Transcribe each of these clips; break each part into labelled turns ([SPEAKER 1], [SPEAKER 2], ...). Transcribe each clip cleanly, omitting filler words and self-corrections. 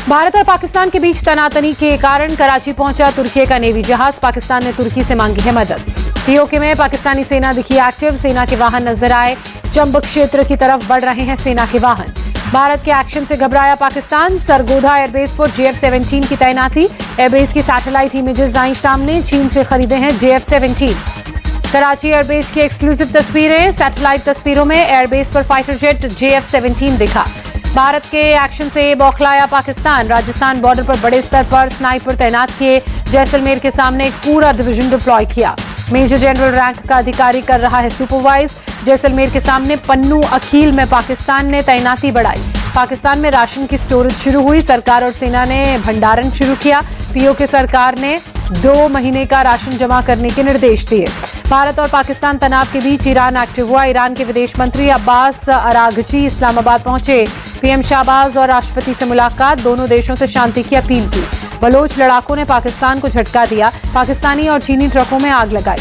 [SPEAKER 1] भारत और पाकिस्तान के बीच तनातनी के कारण कराची पहुंचा तुर्की का नेवी जहाज। पाकिस्तान ने तुर्की से मांगी है मदद। पीओके में पाकिस्तानी सेना दिखी एक्टिव। सेना के वाहन नजर आए। चंबक क्षेत्र की तरफ बढ़ रहे हैं सेना के वाहन। भारत के एक्शन से घबराया पाकिस्तान। सरगोधा एयरबेस पर JF-17 की तैनाती। एयरबेस की सैटेलाइट इमेजेस आई सामने। चीन से खरीदे हैं JF-17। कराची एयरबेस की एक्सक्लूसिव तस्वीरें। सैटेलाइट तस्वीरों में एयरबेस पर फाइटर जेट JF-17 दिखा। भारत के एक्शन से बौखलाया पाकिस्तान। राजस्थान बॉर्डर पर बड़े स्तर पर स्नाइपर तैनात किए। जैसलमेर के सामने एक पूरा डिवीजन डिप्लॉय किया। मेजर जनरल रैंक का अधिकारी कर रहा है सुपरवाइज। जैसलमेर के सामने पन्नू अकील में पाकिस्तान ने तैनाती बढ़ाई। पाकिस्तान में राशन की स्टोरेज शुरू हुई। सरकार और सेना ने भंडारण शुरू किया। पीओके सरकार ने 2 महीने का राशन जमा करने के निर्देश दिए। भारत और पाकिस्तान तनाव के बीच ईरान एक्टिव हुआ। ईरान के विदेश मंत्री अब्बास अरागची इस्लामाबाद पहुंचे। पीएम शाहबाज और राष्ट्रपति से मुलाकात। दोनों देशों से शांति की अपील की। बलोच लड़ाकों ने पाकिस्तान को झटका दिया। पाकिस्तानी और चीनी ट्रकों में आग लगाई।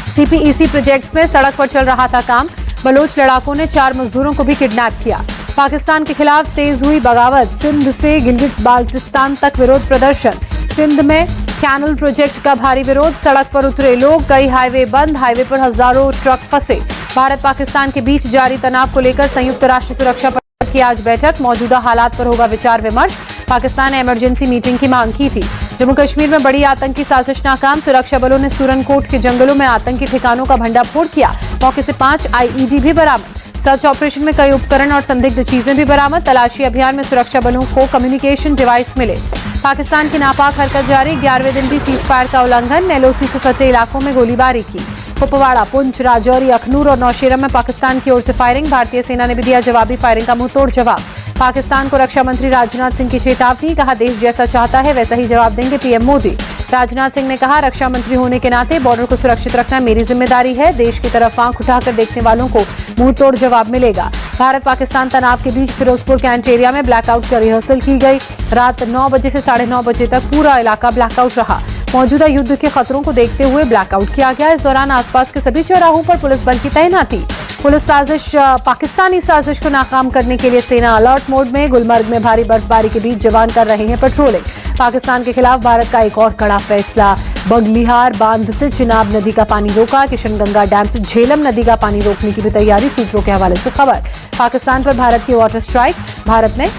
[SPEAKER 1] CPEC प्रोजेक्ट्स में सड़क पर चल रहा था काम। बलोच लड़ाकों ने 4 मजदूरों को भी किडनैप किया। पाकिस्तान के खिलाफ तेज हुई बगावत। सिंध से गिलगित बाल्टिस्तान तक विरोध प्रदर्शन। सिंध में कैनल प्रोजेक्ट का भारी विरोध। सड़क पर उतरे लोग। कई हाईवे बंद। हाईवे पर हजारों ट्रक फंसे। भारत पाकिस्तान के बीच जारी तनाव को लेकर संयुक्त राष्ट्र सुरक्षा परिषद की आज बैठक। मौजूदा हालात पर होगा विचार विमर्श। पाकिस्तान ने इमरजेंसी मीटिंग की मांग की थी। जम्मू कश्मीर में बड़ी आतंकी साजिश नाकाम। सुरक्षा बलों ने सुरनकोट के जंगलों में आतंकी ठिकानों का भंडाफोड़ किया। मौके से 5 IED भी बरामद। सर्च ऑपरेशन में कई उपकरण और संदिग्ध चीजें भी बरामद। तलाशी अभियान में सुरक्षा बलों को कम्युनिकेशन डिवाइस मिले। पाकिस्तान की नापाक हरकत जारी। 11वें दिन भी सीज फायर का उल्लंघन। LOC से सटे इलाकों में गोलीबारी की। कुपवाड़ा, पुंछ, राजौरी, अखनूर और नौशेरा में पाकिस्तान की ओर से फायरिंग। भारतीय सेना ने भी दिया जवाबी फायरिंग का मुंहतोड़ जवाब। पाकिस्तान को रक्षा मंत्री राजनाथ सिंह की चेतावनी। कहा देश जैसा चाहता है वैसा ही जवाब देंगे PM मोदी। राजनाथ सिंह ने कहा रक्षा मंत्री होने के नाते बॉर्डर को सुरक्षित रखना मेरी जिम्मेदारी है। देश की तरफ आंख उठाकर देखने वालों को मुंहतोड़ जवाब मिलेगा। भारत पाकिस्तान तनाव के बीच फिरोजपुर कैंट एरिया में ब्लैकआउट की रिहर्सल की गई। रात 9 बजे से 9:30 बजे तक पूरा इलाका ब्लैकआउट रहा। मौजूदा युद्ध के खतरों को देखते हुए ब्लैकआउट किया गया। इस दौरान आसपास के सभी चौराहों पर पुलिस बल की तैनाती। पुलिस साजिश पाकिस्तानी साजिश को नाकाम करने के लिए सेना अलर्ट मोड में। गुलमर्ग में भारी बर्फबारी के बीच जवान कर रहे हैं पेट्रोलिंग। पाकिस्तान के खिलाफ भारत का एक और कड़ा फैसला। बगलिहार बांध से चिनाब नदी का पानी रोका। किशनगंगा डैम से झेलम नदी का पानी रोकने की भी तैयारी। सूत्रों के हवाले से खबर। पाकिस्तान पर भारत की वाटर स्ट्राइक। भारत ने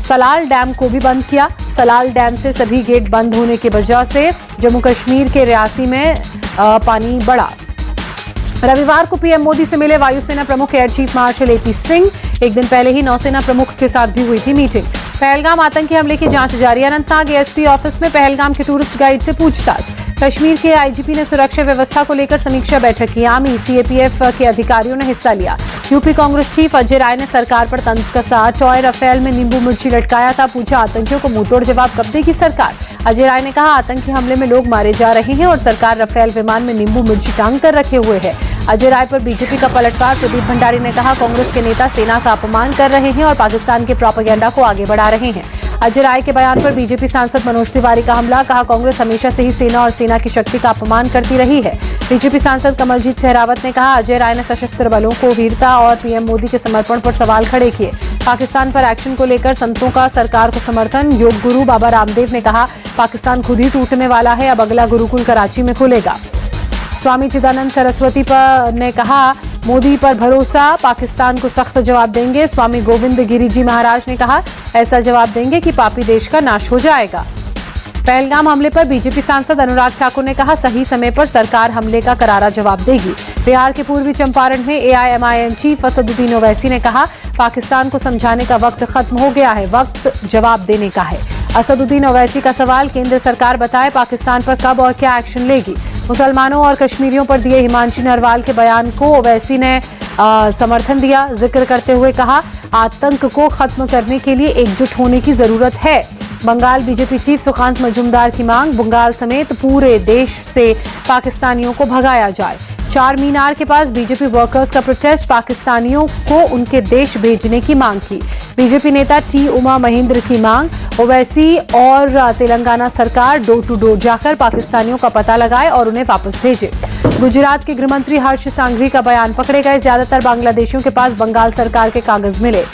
[SPEAKER 1] सलाल डैम को भी बंद किया। सलाल डैम से सभी गेट बंद होने की वजह से जम्मू कश्मीर के रियासी में पानी बढ़ा। रविवार को PM मोदी से मिले वायुसेना प्रमुख air chief marshal AP Singh. एक दिन पहले ही नौसेना प्रमुख के साथ भी हुई थी मीटिंग। पहलगाम आतंकी हमले की जांच जारी। अनंतनाग ASP ऑफिस में पहलगाम के टूरिस्ट गाइड से पूछताछ। कश्मीर के IGP ने सुरक्षा व्यवस्था को लेकर समीक्षा बैठक की। आर्मी CAPF के अधिकारियों ने हिस्सा लिया। यूपी कांग्रेस चीफ अजय राय ने सरकार पर तंज कसा। टॉय राफेल में नींबू मिर्ची लटकाया था। पूछा आतंकियों को मुंहतोड़ जवाब कब देगी सरकार। अजय राय ने कहा आतंकी हमले में लोग मारे जा रहे हैं और सरकार राफेल विमान में नींबू मिर्ची टांग कर रखे हुए है। अजय राय पर बीजेपी का पलटवार। प्रदीप भंडारी ने कहा कांग्रेस के नेता सेना का अपमान कर रहे हैं और पाकिस्तान के प्रोपेगेंडा को आगे बढ़ा रहे हैं। अजय राय के बयान पर बीजेपी सांसद मनोज तिवारी का हमला। कहा कांग्रेस हमेशा से ही सेना और सेना की शक्ति का अपमान करती रही है। बीजेपी सांसद कमलजीत सहरावत ने कहा अजय राय ने सशस्त्र बलों को वीरता और PM मोदी के समर्पण पर सवाल खड़े किए। पाकिस्तान पर एक्शन को लेकर संतों का सरकार को समर्थन। योग गुरु बाबा रामदेव ने कहा पाकिस्तान खुद ही टूटने वाला है। अब अगला गुरुकुल कराची में खुलेगा। स्वामी चिदानंद सरस्वती पर ने कहा मोदी पर भरोसा, पाकिस्तान को सख्त जवाब देंगे। स्वामी गोविंद गिरी जी महाराज ने कहा ऐसा जवाब देंगे कि पापी देश का नाश हो जाएगा। पहलगाम हमले पर बीजेपी सांसद अनुराग ठाकुर ने कहा सही समय पर सरकार हमले का करारा जवाब देगी। बिहार के पूर्वी चंपारण में AIMIM चीफ असदुद्दीन ओवैसी ने कहा पाकिस्तान को समझाने का वक्त खत्म हो गया है, वक्त जवाब देने का है। असदुद्दीन ओवैसी का सवाल केंद्र सरकार बताए पाकिस्तान पर कब और क्या एक्शन लेगी। मुसलमानों और कश्मीरियों पर दिए हिमांशी नरवाल के बयान को ओवैसी ने समर्थन दिया। जिक्र करते हुए कहा आतंक को खत्म करने के लिए एकजुट होने की जरूरत है। बंगाल बीजेपी चीफ सुकांत मजूमदार की मांग बंगाल समेत पूरे देश से पाकिस्तानियों को भगाया जाए। 4 मीनार के पास बीजेपी वर्कर्स का प्रोटेस्ट। पाकिस्तानियों को उनके देश भेजने की मांग की। बीजेपी नेता T उमा महेंद्र की मांग ओवैसी और तेलंगाना सरकार डोर टू डोर जाकर पाकिस्तानियों का पता लगाए और उन्हें वापस भेजे। गुजरात के गृहमंत्री हर्ष सांघवी का बयान पकड़े गए। ज्यादातर बांग्लादेशियों के पास बंगाल सरकार के कागज मिले।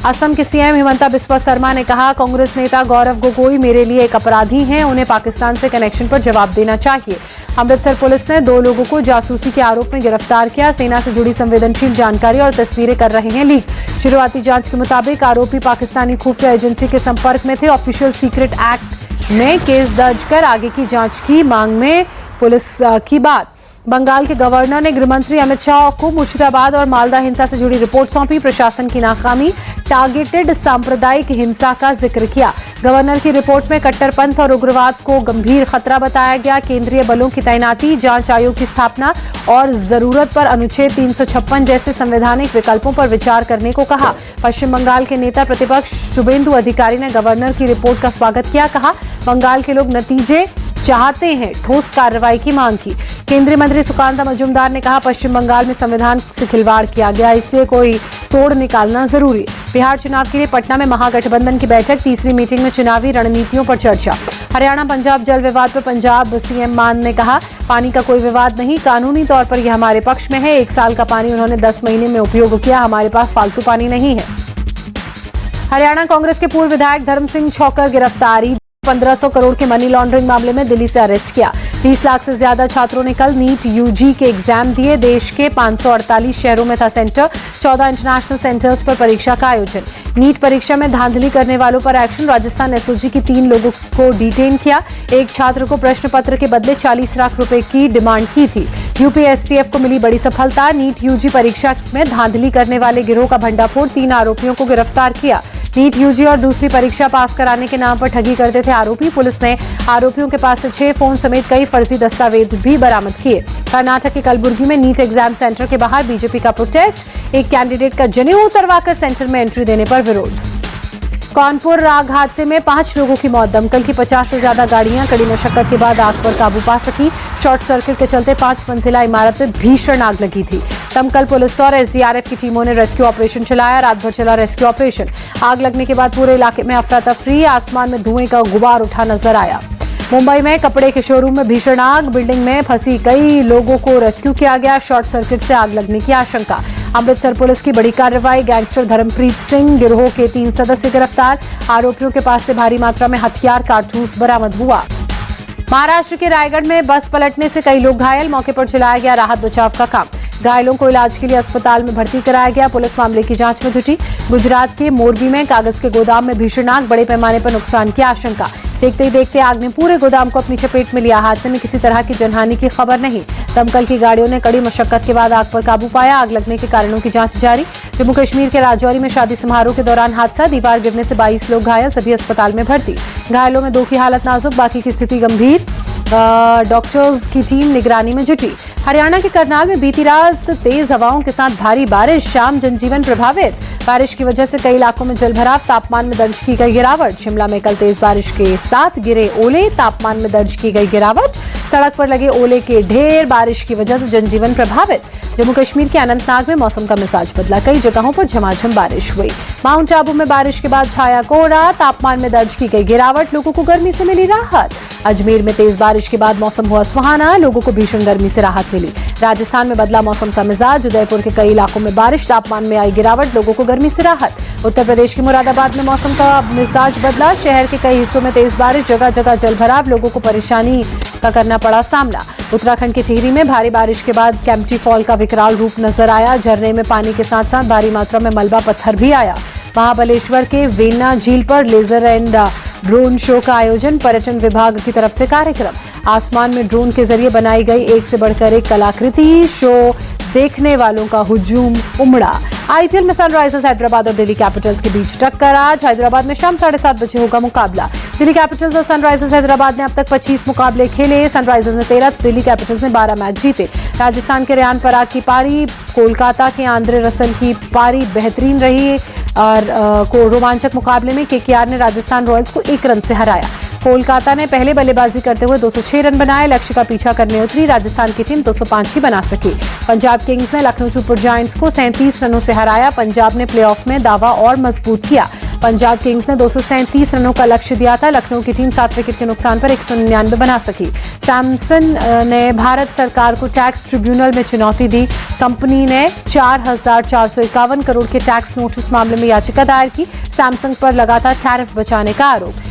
[SPEAKER 1] असम के सीएम हिमंता बिस्वा शर्मा ने कहा, कांग्रेस नेता गौरव गोगोई मेरे लिए एक अपराधी हैं, उन्हें पाकिस्तान से कनेक्शन पर जवाब देना चाहिए। अमृतसर पुलिस ने 2 लोगों को जासूसी के आरोप में गिरफ्तार किया। सेना से जुड़ी संवेदनशील जानकारी और तस्वीरें कर रहे हैं लीक। शुरुआती जांच के मुताबिक आरोपी पाकिस्तानी खुफिया एजेंसी के संपर्क में थे। ऑफिशियल सीक्रेट एक्ट में केस दर्ज कर आगे की जांच की मांग में पुलिस की बात। बंगाल के गवर्नर ने गृहमंत्री अमित शाह को मुर्शिदाबाद और मालदा हिंसा से जुड़ी रिपोर्ट सौंपी। प्रशासन की नाकामी, टारगेटेड सांप्रदायिक हिंसा का जिक्र किया। गवर्नर की रिपोर्ट में कट्टरपंथ और उग्रवाद को गंभीर खतरा बताया गया। केंद्रीय बलों की तैनाती, जांच आयोग की स्थापना और जरूरत पर अनुच्छेद 356 जैसे संवैधानिक विकल्पों पर विचार करने को कहा। पश्चिम बंगाल के नेता प्रतिपक्ष शुभेंदु अधिकारी ने गवर्नर की रिपोर्ट का स्वागत किया। कहा, बंगाल के लोग नतीजे चाहते हैं, ठोस कार्रवाई की मांग की। केंद्रीय मंत्री सुकांता मजूमदार ने कहा, पश्चिम बंगाल में संविधान से खिलवाड़ किया गया, इसलिए कोई तोड़ निकालना जरूरी। बिहार चुनाव के लिए पटना में महागठबंधन की बैठक, तीसरी मीटिंग में चुनावी रणनीतियों पर चर्चा। हरियाणा पंजाब जल विवाद पर पंजाब सीएम मान ने कहा, पानी का कोई विवाद नहीं, कानूनी तौर पर यह हमारे पक्ष में है। 1 साल का पानी उन्होंने 10 महीने में उपयोग किया, हमारे पास फालतू पानी नहीं है। हरियाणा कांग्रेस के पूर्व विधायक धर्म सिंह छौकर गिरफ्तारी। 1500 करोड़ के मनी लॉन्ड्रिंग मामले में दिल्ली से अरेस्ट किया। 20 लाख से ज्यादा छात्रों ने कल नीट यूजी के एग्जाम दिए। देश के 548 शहरों में था सेंटर। 14 इंटरनेशनल सेंटर्स पर परीक्षा का आयोजन। नीट परीक्षा में धांधली करने वालों पर एक्शन। राजस्थान एसओजी की 3 लोगों को डिटेन किया। एक छात्र को प्रश्न पत्र के बदले 40 लाख रुपए की डिमांड की थी। यूपी एसटीएफ को मिली बड़ी सफलता। नीट यूजी परीक्षा में धांधली करने वाले गिरोह का भंडाफोड़, 3 आरोपियों को गिरफ्तार किया। नीट यूजी और दूसरी परीक्षा पास कराने के नाम पर ठगी करते थे आरोपी। पुलिस ने आरोपियों के पास से 6 फोन समेत कई फर्जी दस्तावेज भी बरामद किए। कर्नाटक के कलबुर्गी में नीट एग्जाम सेंटर के बाहर बीजेपी का प्रोटेस्ट। एक कैंडिडेट का जनेऊ उतरवाकर सेंटर में एंट्री देने पर विरोध। कानपुर आग हादसे में 5 लोगों की मौत। दमकल की 50 से ज्यादा गाड़ियां कड़ी मशक्कत के बाद आग पर काबू पा सकी। शॉर्ट सर्किट के चलते 5 मंजिला इमारत में भीषण आग लगी थी। दमकल पुलिस और एसडीआरएफ की टीमों ने रेस्क्यू ऑपरेशन चलाया। रात भर चला रेस्क्यू ऑपरेशन। आग लगने के बाद पूरे इलाके में अफरा तफरी। आसमान में धुएं का गुबार उठा नजर आया। मुंबई में कपड़े के शोरूम में भीषण आग। बिल्डिंग में फंसी कई लोगों को रेस्क्यू किया गया। शॉर्ट सर्किट से आग लगने की आशंका। अमृतसर पुलिस की बड़ी कार्रवाई। गैंगस्टर धर्मप्रीत सिंह गिरोह के 3 सदस्य गिरफ्तार। आरोपियों के पास से भारी मात्रा में हथियार, कारतूस बरामद हुआ। महाराष्ट्र के रायगढ़ में बस पलटने से कई लोग घायल। मौके पर चलाया गया राहत बचाव का काम। घायलों को इलाज के लिए अस्पताल में भर्ती कराया गया। पुलिस मामले की जांच में जुटी। गुजरात के मोरबी में कागज के गोदाम में भीषण आग, बड़े पैमाने पर नुकसान की आशंका। देखते ही देखते आग ने पूरे गोदाम को अपनी चपेट में लिया। हादसे में किसी तरह की जनहानि की खबर नहीं। दमकल की गाड़ियों ने कड़ी मशक्कत के बाद आग पर काबू पाया। आग लगने के कारणों की जांच जारी। जम्मू कश्मीर के राजौरी में शादी समारोह के दौरान हादसा। दीवार गिरने से 22 लोग घायल, सभी अस्पताल में भर्ती। घायलों में 2 की हालत नाजुक, बाकी की स्थिति गंभीर। डॉक्टर्स की टीम निगरानी में जुटी। हरियाणा के करनाल में बीती रात तेज हवाओं के साथ भारी बारिश। शाम जनजीवन प्रभावित। बारिश की वजह से कई इलाकों में जलभराव। तापमान में दर्ज की गई गिरावट। शिमला में कल तेज बारिश के साथ गिरे ओले। तापमान में दर्ज की गई गिरावट। सड़क पर लगे ओले के ढेर। बारिश की वजह से जनजीवन प्रभावित। जम्मू कश्मीर के अनंतनाग में मौसम का मिजाज बदला। कई जगहों पर झमाझम बारिश हुई। माउंट आबू में बारिश के बाद छाया कोहरा। तापमान में दर्ज की गई गिरावट। लोगों को गर्मी से मिली राहत। अजमेर में तेज बारिश के बाद मौसम हुआ सुहाना। लोगों को भीषण गर्मी से राहत मिली। राजस्थान में बदला मौसम का मिजाज। उदयपुर के कई इलाकों में बारिश। तापमान में आई गिरावट। लोगों को गर्मी से राहत। उत्तर प्रदेश के मुरादाबाद में मौसम का मिजाज बदला। शहर के कई हिस्सों में तेज बारिश। जगह जगह जलभराव। लोगों को परेशानी का करना पड़ा सामना। उत्तराखंड के टिहरी में भारी बारिश के बाद केम्प्टी फॉल का विकराल रूप नजर आया। झरने में पानी के साथ साथ भारी मात्रा में मलबा पत्थर भी आया। महाबलेश्वर के वेन्ना झील पर लेजर एंड ड्रोन शो का आयोजन। पर्यटन विभाग की तरफ से कार्यक्रम। आसमान में ड्रोन के जरिए बनाई गई एक से बढ़कर एक कलाकृति। शो देखने वालों का हुजूम उमड़ा। आईपीएल में सनराइजर्स हैदराबाद और दिल्ली कैपिटल्स के बीच टक्कर। आज हैदराबाद में शाम 7:30 बजे होगा मुकाबला। दिल्ली कैपिटल्स और सनराइजर्स हैदराबाद ने अब तक 25 मुकाबले खेले। सनराइजर्स ने 13, दिल्ली कैपिटल्स ने 12 मैच जीते। राजस्थान के रेयान पराग की पारी, कोलकाता के आंद्रे रसल की पारी बेहतरीन रही और को रोमांचक मुकाबले में केकेआर ने राजस्थान रॉयल्स को 1 रन से हराया। कोलकाता ने पहले बल्लेबाजी करते हुए 206 रन बनाए। लक्ष्य का पीछा करने उतरी राजस्थान की टीम 205 ही बना सकी। पंजाब किंग्स ने लखनऊ सुपर जायंट्स को 37 रनों से हराया। पंजाब ने प्लेऑफ में दावा और मजबूत किया। पंजाब किंग्स ने 237 रनों का लक्ष्य दिया था। लखनऊ की टीम 7 विकेट के नुकसान पर 199 बना सकी। सैमसन ने भारत सरकार को टैक्स ट्रिब्यूनल में चुनौती दी। कंपनी ने 4,451 करोड़ के टैक्स नोटिस मामले में याचिका दायर की। सैमसंग पर लगातार टैरिफ बचाने का आरोप।